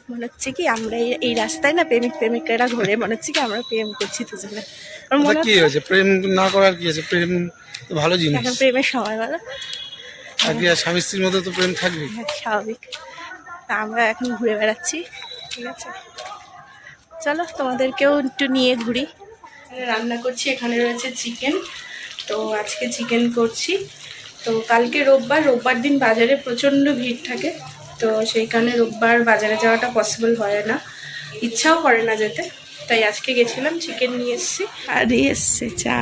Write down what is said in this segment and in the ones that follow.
মনে হচ্ছে কি আমরা এই রাস্তায় না প্রেমিক প্রেমিকারা ঘুরে, মনে হচ্ছে কি আমরা প্রেম করছি দুজনে। কি হয়েছে, প্রেম না করার কি আছে? প্রেম তো ভালো জিনিস। এখন প্রেমের সময় বলো, আর কি, স্বামী স্ত্রীর মধ্যে তো প্রেম থাকবে, স্বাভাবিক। তা আমরা এখন ঘুরে বেড়াচ্ছি, ঠিক আছে। চলো তোমাদেরকেও একটু নিয়ে ঘুরি। রান্না করছি, এখানে রয়েছে চিকেন। তো আজকে চিকেন করছি। তো কালকে রোববার দিন বাজারে প্রচণ্ড ভিড় থাকে, তো সেইখানে রোববার বাজারে যাওয়াটা পসিবল হয় না, ইচ্ছাও করে না যেতে। তাই আজকে গেছিলাম, চিকেন নিয়ে এসেছি। আর এসছে চা।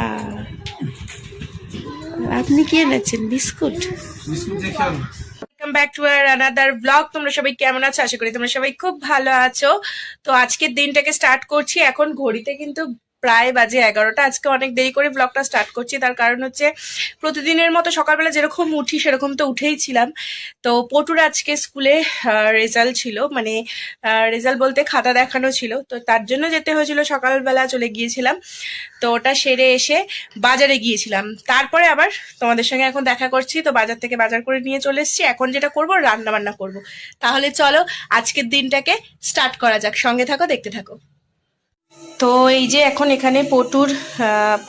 আপনি কি এনেছেন? Biscuit. Welcome back to another blog. তোমরা সবাই কেমন আছো? আশা করি তোমরা সবাই খুব ভালো আছো। তো আজকের দিনটাকে স্টার্ট করছি। এখন ঘড়িতে কিন্তু প্রায় বাজে 11টা। আজকে অনেক দেরি করে ব্লগটা স্টার্ট করছি, তার কারণ হচ্ছে প্রতিদিনের মতো সকালবেলা যেরকম উঠি সেরকম তো উঠেই ছিলাম। তো পটুর আজকে স্কুলে রেজাল্ট ছিল, মানে রেজাল্ট বলতে খাতা দেখানো ছিল, তো তার জন্য যেতে হয়েছিল, সকালবেলা চলে গিয়েছিলাম। তো ওটা সেরে এসে বাজারে গিয়েছিলাম, তারপরে আবার তোমাদের সঙ্গে এখন দেখা করছি। তো বাজার থেকে বাজার করে নিয়ে চলে এসেছি। এখন যেটা করবো, রান্না বান্না করবো। তাহলে চলো আজকের দিনটাকে স্টার্ট করা যাক, সঙ্গে থাকো, দেখতে থাকো। তো এই যে এখন এখানে পটুর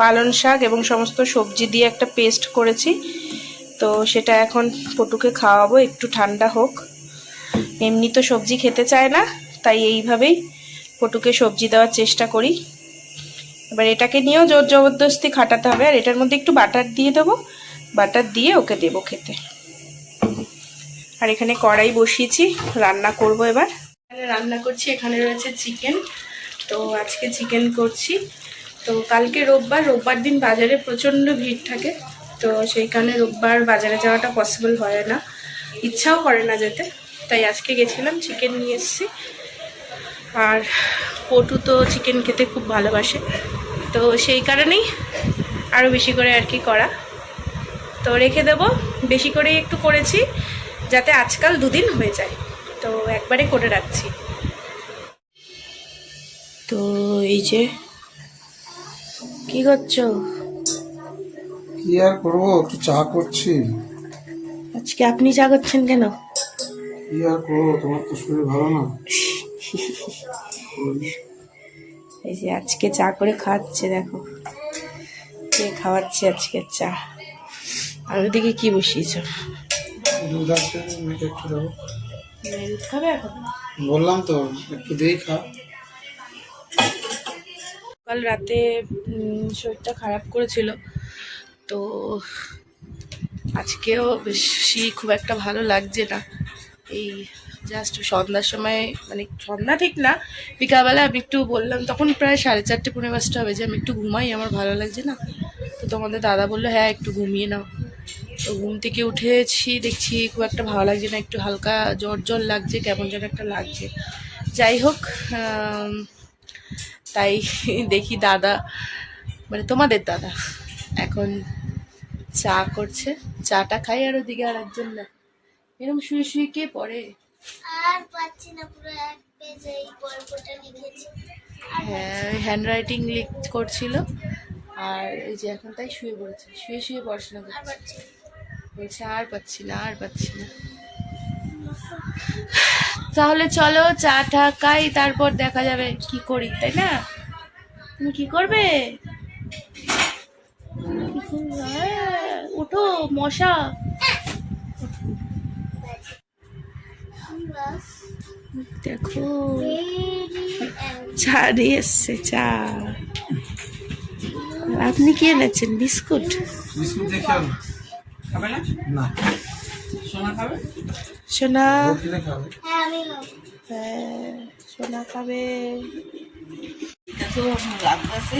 পালং শাক এবং সমস্ত সবজি দিয়ে একটা পেস্ট করেছি। তো সেটা এখন পটুকে খাওয়াবো, একটু ঠান্ডা হোক। এমনি তো সবজি খেতে চায় না, তাই এইভাবেই পটুকে সবজি দেওয়ার চেষ্টা করি। এবার এটাকে নিয়েও জোর জবরদস্তি খাটাতে হবে। আর এটার মধ্যে একটু বাটার দিয়ে দেবো, বাটার দিয়ে ওকে দেবো খেতে। আর এখানে কড়াই বসিয়েছি, রান্না করব এবার। এখানে রান্না করছি, এখানে রয়েছে চিকেন। তো আজকে চিকেন করছি। তো কালকে রোববার দিন বাজারে প্রচণ্ড ভিড় থাকে, তো সেইখানে রোববার বাজারে যাওয়াটা পসিবল হয় না, ইচ্ছাও করে না যেতে। তাই আজকে গেছিলাম, চিকেন নিয়ে এসেছি। আর পটু তো চিকেন খেতে খুব ভালোবাসে, তো সেই কারণেই আরও বেশি করে আর কি করা। তো রেখে দেবো, বেশি করেই একটু করেছি যাতে আজকাল 2 দিন হয়ে যায়, তো একবারে করে রাখছি। তো এই যে কি করছো? কি আর করবো, একটু চা করছি। আজকে আপনি চা করছেন কেন? কি আর করবো, তোমার তো শরীর ভালো না। এই যে আজকে চা করে খাওয়াচ্ছে, দেখো কে খাওয়াচ্ছে আজকে চা। আর ওদিকে কি বসিয়েছ? দুধ আছে, মেয়েকে একটু দেবো। দুধ খাবে এখন? বললাম তো একটু দিয়ে খা। কাল রাতে শরীরটা খারাপ করেছিল, তো আজকেও বেশি খুব একটা ভালো লাগছে না। এই জাস্ট সন্ধ্যার সময়, মানে সন্ধ্যা ঠিক না, বিকালবেলা আমি একটু বললাম, তখন প্রায় 4:30 পৌনে 5টা হবে, যে আমি একটু ঘুমাই, আমার ভালো লাগছে না। তো তোমাদের দাদা বললো হ্যাঁ একটু ঘুমিয়ে নাও। তো ঘুম থেকে উঠেছি, দেখছি খুব একটা ভালো লাগছে না, একটু হালকা জ্বর লাগছে, কেমন যেন একটা লাগছে। যাই হোক, তাই দেখি দাদা, মানে তোমাদের দাদা এখন চা করছে, চাটা খাই। আর ওদিকে আর একজন না, এরকম শুয়ে শুয়ে কে পড়ে? আর পাচ্ছি না, পুরো এক পেজে এই গল্পটা লিখেছি। হ্যাঁ, হ্যান্ড রাইটিং করছিল। আর এই যে এখন তাই শুয়ে পড়েছে, শুয়ে শুয়ে পড়াশোনা করছে। বলছে আর পাচ্ছি না, আর পাচ্ছি না। তাহলে চলো চাটা খাই, তারপর দেখা যাবে কি করি, তাই না? তুমি কি করবে? উঠো মশা। দেখো চা দিয়ে এসছে চা। আপনি কি এনেছেন? বিস্কুট। বিস্কুট দিয়ে খাও খাবে না? না। সোনা খাবে? সোনা, হ্যাঁ আমি খাবো। হ্যাঁ সোনা খাবে।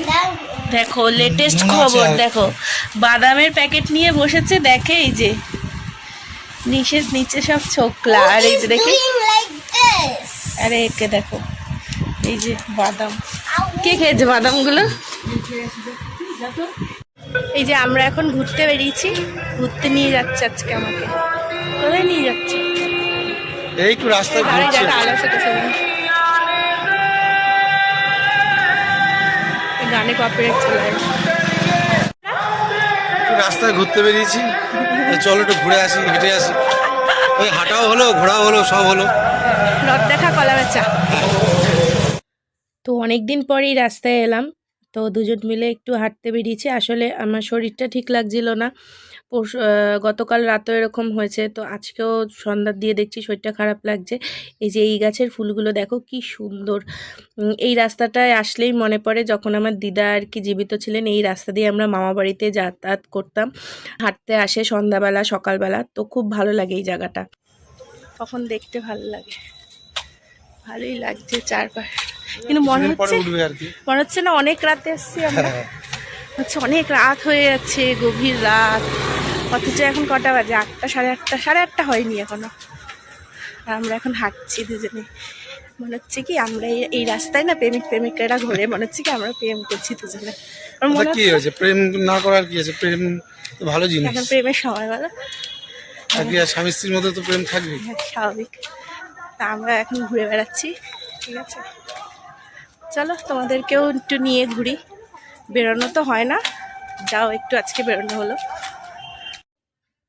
দাও। দেখো লেটেস্ট খবর, দেখো বাদামের প্যাকেট নিয়ে বসেছে, দেখে এই যে নিচে সব ছোকলা। আর এই যে দেখে, আরে একে দেখো, এই যে বাদাম। কে খেয়েছে বাদামগুলো? এই যে আমরা এখন ঘুরতে বেরিয়েছি, ঘুরতে নিয়ে যাচ্ছে আজকে আমাকে। কোথায় নিয়ে যাচ্ছে? এই একটু রাস্তায় আরে ঘুরছে। যারা আলো সেটা শুনুন, গানে কপিরাইট চলে আসে। একটু রাস্তায় ঘুরতে বেরিয়েছি, চলো একটু ঘুরে আসি, হেঁটে আসি। ওই হাঁটাও হলো, ঘোরাও হলো, সব হলো। রথ দেখা কলা বেচা। তো অনেক দিন পরেই রাস্তায় এলাম, তো দুজন মিলে একটু হাঁটতে বেরিয়েছি। আসলে আমার শরীরটা ঠিক লাগছিল না, গতকাল রাতেও এরকম হয়েছে, তো আজকেও সন্ধ্যার দিয়ে দেখছি শরীরটা খারাপ লাগছে। এই যে এই গাছের ফুলগুলো দেখো কি সুন্দর। এই রাস্তাটায় আসলেই মনে পড়ে যখন আমার দিদা আর কি জীবিত ছিলেন, এই রাস্তা দিয়ে আমরা মামা বাড়িতে যাতায়াত করতাম। হাঁটতে আসে সন্ধ্যাবেলা সকালবেলা, তো খুব ভালো লাগে এই জায়গাটা, তখন দেখতে ভালো লাগে। ভালোই লাগছে চারপাশ, কিন্তু মনে হচ্ছে না অনেক রাতে এসছি আমরা, হচ্ছে অনেক রাত হয়ে যাচ্ছে, গভীর রাত। অথচ এখন কটা বাজে? 8টা, সাড়ে আটটা হয়নি এখনো। আর আমরা এখন হাঁটছি দুজনে, মনে হচ্ছে কি আমরা এই রাস্তায় না প্রেমিকেরা ঘুরে, মনে হচ্ছে কি আমরা প্রেম করছি দুজনে। কি হয়েছে? প্রেম না করার কি আছে? প্রেম তো ভালো জিনিস। এখন প্রেমের সময় বলো, স্বামী স্ত্রীর মধ্যে তো প্রেম থাকবে, স্বাভাবিক। তা আমরা এখন ঘুরে বেড়াচ্ছি, ঠিক আছে? চলো তোমাদেরকেও একটু নিয়ে ঘুরি। বেরোনো তো হয় না, যাও একটু আজকে বেরোনো হলো।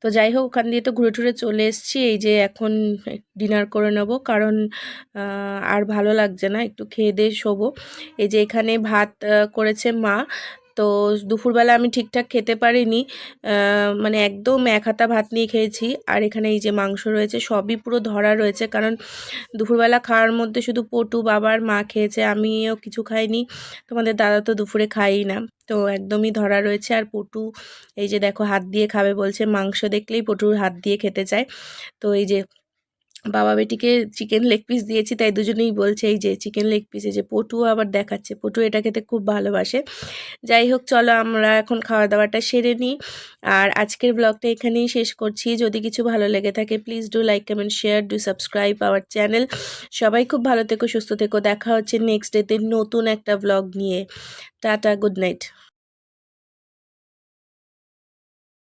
তো যাই হোক, ওখান দিয়ে তো ঘুরে টুরে চলে এসেছি। এই যে এখন ডিনার করে নেব, কারণ আর ভালো লাগছে না, একটু খেয়ে দিয়ে শোবো। এই যে এখানে ভাত করেছে মা, তো দুপুরবেলা আমি ঠিকঠাক খেতে পারিনি, মানে একদম এক হাতা ভাত নিয়ে খেয়েছি। আর এখানে এই যে মাংস রয়েছে, সবই পুরো ধরা রয়েছে, কারণ দুপুরবেলা খাওয়ার মধ্যে শুধু পটু, বাবার, মা খেয়েছে, আমিও কিছু খাইনি। তোমাদের দাদা তো দুপুরে খাই না, তো একদমই ধরা রয়েছে। আর পটু এই যে দেখো হাত দিয়ে খাবে বলছে, মাংস দেখলেই পটুর হাত দিয়ে খেতে চায়। তো এই যে বাবা বেটিকে চিকেন লেগ পিস দিয়েছি, তাই দুজনেই বলছে এই যে চিকেন লেগ পিস। এই যে পটু আবার দেখাচ্ছে, পটু এটা খেতে খুব ভালোবাসে। যাই হোক, চলো আমরা এখন খাওয়া দাওয়াটা সেরে নিই। আর আজকের ব্লগটা এখানেই শেষ করছি। যদি কিছু ভালো লেগে থাকে please do like, comment, share, do subscribe our channel. সবাই খুব ভালো থেকো, সুস্থ থেকো। দেখা হচ্ছে নেক্সট ডেতে নতুন একটা ব্লগ নিয়ে। Tata, good night.